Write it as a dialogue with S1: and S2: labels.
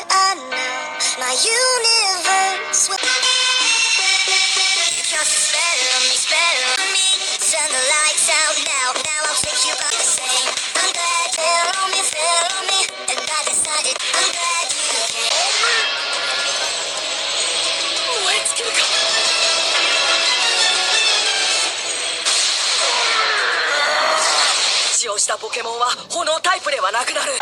S1: I know my universe will. You cast a spell on me. Turn the lights out now. Now I'll take you by the same. I'm glad fell on me, and I decided I'm glad you came. Let's go. 使用したポケモンは炎タイプではなくなる。